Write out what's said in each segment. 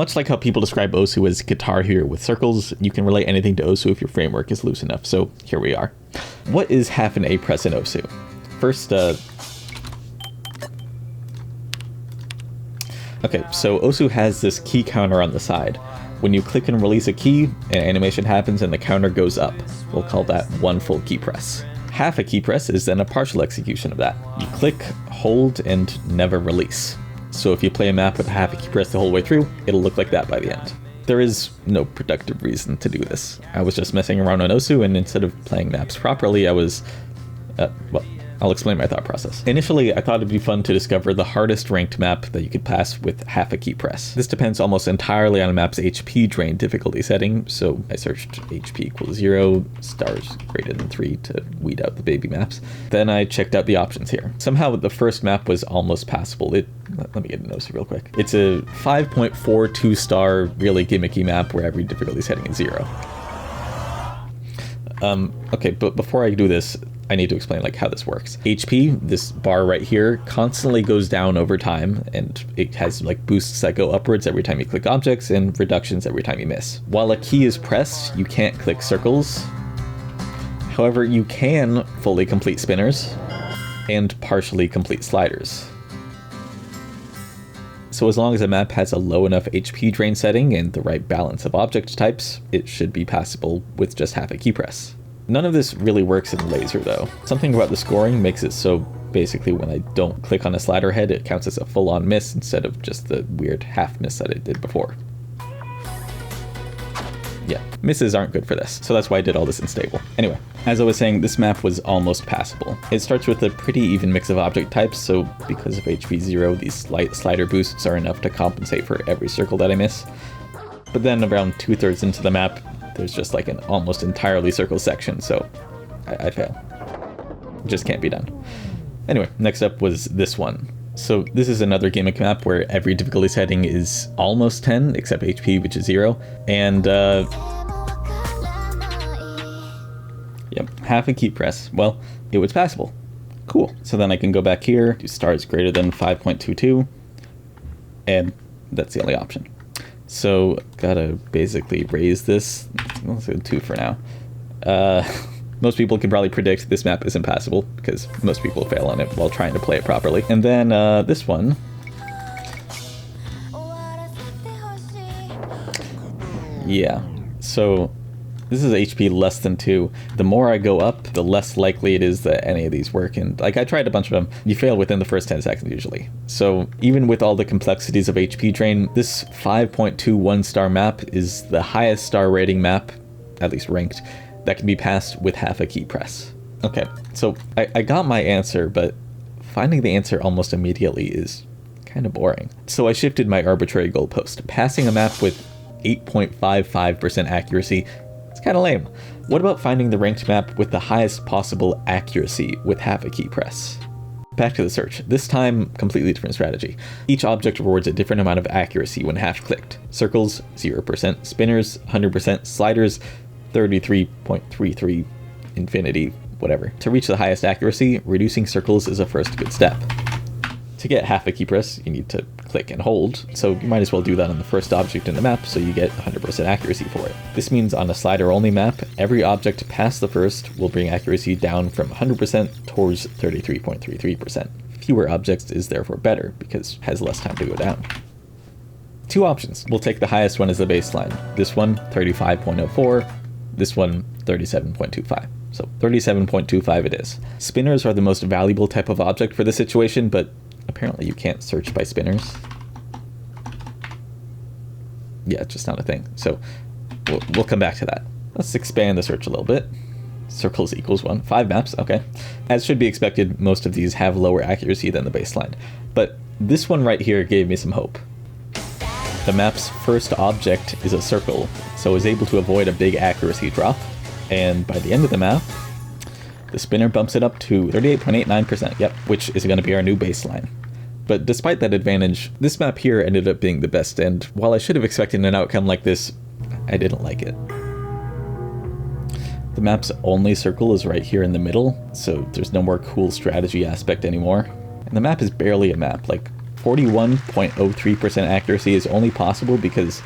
Much like how people describe Osu as Guitar Hero with circles, you can relate anything to Osu if your framework is loose enough, so here we are. What is half an A press in Osu? First, okay, so Osu has this key counter on the side. When you click and release a key, an animation happens and the counter goes up. We'll call that one full key press. Half a key press is then a partial execution of that. You click, hold, and never release. So if you play a map with a half a key press the whole way through, it'll look like that by the end. There is no productive reason to do this. I was just messing around on Osu, and instead of playing maps properly, I was, well, I'll explain my thought process. Initially, I thought it'd be fun to discover the hardest ranked map that you could pass with half a key press. This depends almost entirely on a map's HP drain difficulty setting, so I searched HP equals 0, stars greater than 3 to weed out the baby maps. Then I checked out the options here. Somehow the first map was almost passable. Let me get a note real quick. It's a 5.42 star, really gimmicky map where every difficulty setting is 0. Okay, but before I do this, I need to explain how this works. HP, this bar right here, constantly goes down over time, and it has boosts that go upwards every time you click objects and reductions every time you miss. While a key is pressed, you can't click circles. However, you can fully complete spinners and partially complete sliders. So as long as a map has a low enough HP drain setting and the right balance of object types, it should be passable with just half a key press. None of this really works in laser though. Something about the scoring makes it so basically when I don't click on a slider head, it counts as a full-on miss instead of just the weird half miss that it did before. Yeah, misses aren't good for this, so that's why I did all this unstable. Anyway, as I was saying, this map was almost passable. It starts with a pretty even mix of object types, so because of HP 0, these slight slider boosts are enough to compensate for every circle that I miss. But then around 2/3 into the map, there's just an almost entirely circle section, so I fail. It just can't be done. Anyway, next up was this one. So this is another gimmick map where every difficulty setting is almost 10, except HP, which is 0. And, yep, half a key press. Well, it was passable. Cool. So then I can go back here, do stars greater than 5.22, and that's the only option. So, gotta basically raise this. Let's do 2 for now. Most people can probably predict this map isn't passable because most people fail on it while trying to play it properly. And then this one. Yeah, so this is HP less than 2. The more I go up, the less likely it is that any of these work. And I tried a bunch of them. You fail within the first 10 seconds usually. So even with all the complexities of HP drain, this 5.21 star map is the highest star rating map, at least ranked, that can be passed with half a key press. Okay, so I got my answer, but finding the answer almost immediately is kind of boring. So I shifted my arbitrary goalpost. Passing a map with 8.55% accuracy, it's kind of lame. What about finding the ranked map with the highest possible accuracy with half a key press? Back to the search. This time, completely different strategy. Each object rewards a different amount of accuracy when half clicked. Circles, 0%, spinners, 100%, sliders, 33.33, infinity, whatever. To reach the highest accuracy, reducing circles is a first good step. To get half a key press, you need to click and hold, so you might as well do that on the first object in the map so you get 100% accuracy for it. This means on a slider-only map, every object past the first will bring accuracy down from 100% towards 33.33%. Fewer objects is therefore better, because it has less time to go down. 2 options. We'll take the highest one as the baseline. This one, 35.04. This one, 37.25. So 37.25 it is. Spinners are the most valuable type of object for this situation, but apparently you can't search by spinners. Yeah, it's just not a thing. So we'll come back to that. Let's expand the search a little bit. Circles equals 1. 5 maps, okay. As should be expected, most of these have lower accuracy than the baseline. But this one right here gave me some hope. The map's first object is a circle, so I was able to avoid a big accuracy drop. And by the end of the map, the spinner bumps it up to 38.89%, yep, which is going to be our new baseline. But despite that advantage, this map here ended up being the best, and while I should have expected an outcome like this, I didn't like it. The map's only circle is right here in the middle, so there's no more cool strategy aspect anymore. And the map is barely a map, 41.03% accuracy is only possible because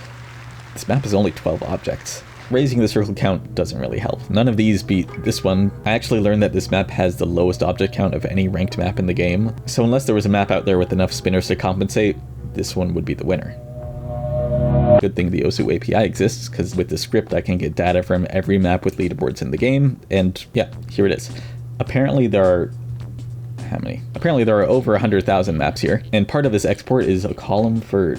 this map is only 12 objects. Raising the circle count doesn't really help. None of these beat this one. I actually learned that this map has the lowest object count of any ranked map in the game, so unless there was a map out there with enough spinners to compensate, this one would be the winner. Good thing the Osu API exists, because with the script I can get data from every map with leaderboards in the game, and yeah, here it is. Apparently there are... how many? Apparently there are over 100,000 maps here, and part of this export is a column for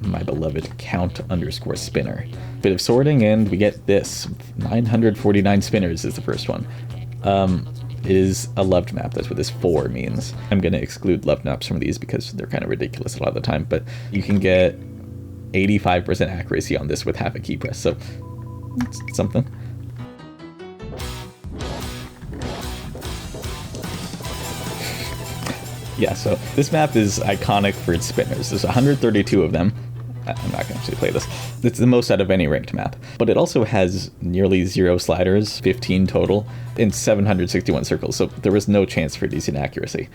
my beloved count_spinner. Bit of sorting and we get this. 949 spinners is the first one. It is a loved map, that's what this 4 means. I'm going to exclude loved maps from these because they're kind of ridiculous a lot of the time, but you can get 85% accuracy on this with half a key press, so it's something. Yeah, so this map is iconic for its spinners. There's 132 of them. I'm not going to actually play this. It's the most out of any ranked map. But it also has nearly 0 sliders, 15 total, and 761 circles, so there was no chance for decent accuracy.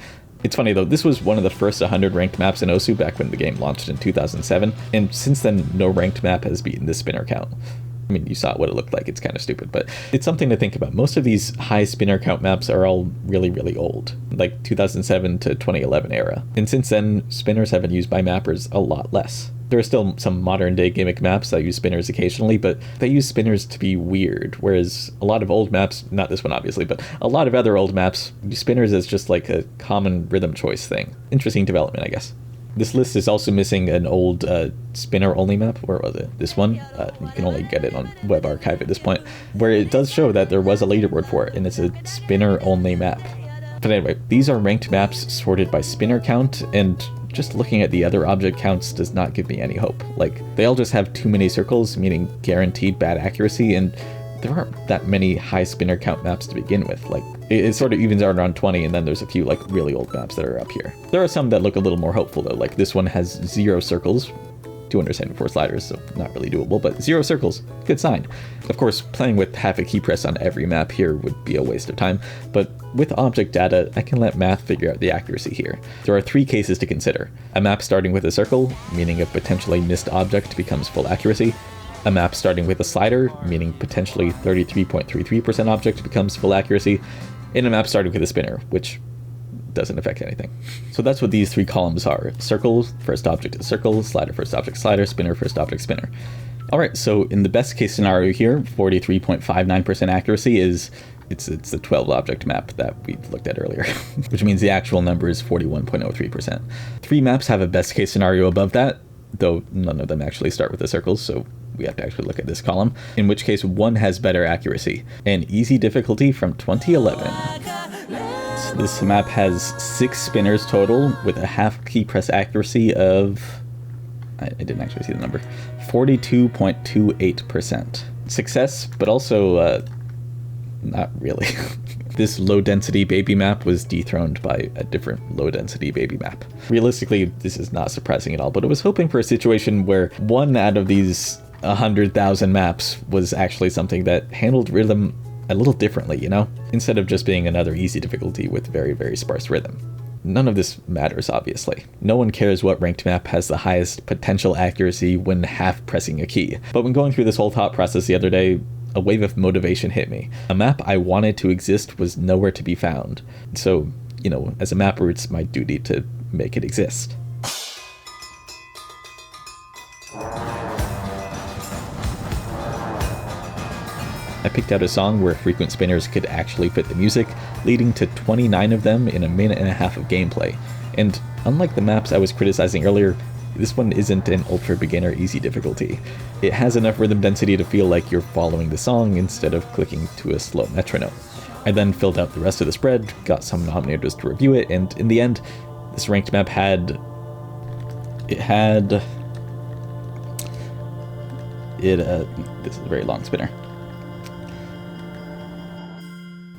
It's funny though, this was one of the first 100 ranked maps in Osu back when the game launched in 2007, and since then no ranked map has beaten this spinner count. I mean, you saw what it looked like, it's kind of stupid, but it's something to think about. Most of these high spinner count maps are all really, really old, like 2007 to 2011 era. And since then, spinners have been used by mappers a lot less. There are still some modern day gimmick maps that use spinners occasionally, but they use spinners to be weird, whereas a lot of old maps, not this one obviously, but a lot of other old maps use spinners as just like a common rhythm choice thing. Interesting development, I guess. This list is also missing an old spinner-only map. Where was it? This one? You can only get it on Web Archive at this point, where it does show that there was a leaderboard for it, and it's a spinner-only map. But anyway, these are ranked maps sorted by spinner count, and just looking at the other object counts does not give me any hope. Like, they all just have too many circles, meaning guaranteed bad accuracy, and there aren't that many high spinner count maps to begin with. Like, it sort of evens out around 20, and then there's a few like really old maps that are up here. There are some that look a little more hopeful though, like this one has 0 circles, 274 sliders, so not really doable, but 0 circles, good sign. Of course, playing with half a key press on every map here would be a waste of time, but with object data, I can let math figure out the accuracy here. There are 3 cases to consider. A map starting with a circle, meaning a potentially missed object becomes full accuracy. A map starting with a slider, meaning potentially 33.33% object becomes full accuracy, and a map starting with a spinner, which doesn't affect anything. So that's what these 3 columns are. Circle, first object is circle, slider, first object slider, spinner, first object spinner. Alright, so in the best case scenario here, 43.59% accuracy is, it's the 12 object map that we looked at earlier, which means the actual number is 41.03%. 3 maps have a best case scenario above that, though none of them actually start with the circles, so we have to actually look at this column, in which case one has better accuracy, and easy difficulty from 2011. So this map has 6 spinners total with a half key press accuracy of, I didn't actually see the number, 42.28%. Success, but also not really. This low-density baby map was dethroned by a different low-density baby map. Realistically, this is not surprising at all, but I was hoping for a situation where one out of these 100,000 maps was actually something that handled rhythm a little differently, you know? Instead of just being another easy difficulty with very, very sparse rhythm. None of this matters, obviously. No one cares what ranked map has the highest potential accuracy when half pressing a key. But when going through this whole thought process the other day, a wave of motivation hit me. A map I wanted to exist was nowhere to be found. So, you know, as a mapper, it's my duty to make it exist. I picked out a song where frequent spinners could actually fit the music, leading to 29 of them in a minute and a half of gameplay. And unlike the maps I was criticizing earlier, this one isn't an ultra beginner easy difficulty. It has enough rhythm density to feel like you're following the song instead of clicking to a slow metronome. I then filled out the rest of the spread, got some nominators to review it, and in the end, this ranked map had this is a very long spinner.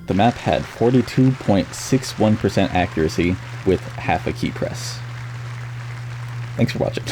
The map had 42.61% accuracy with half a key press. Thanks for watching.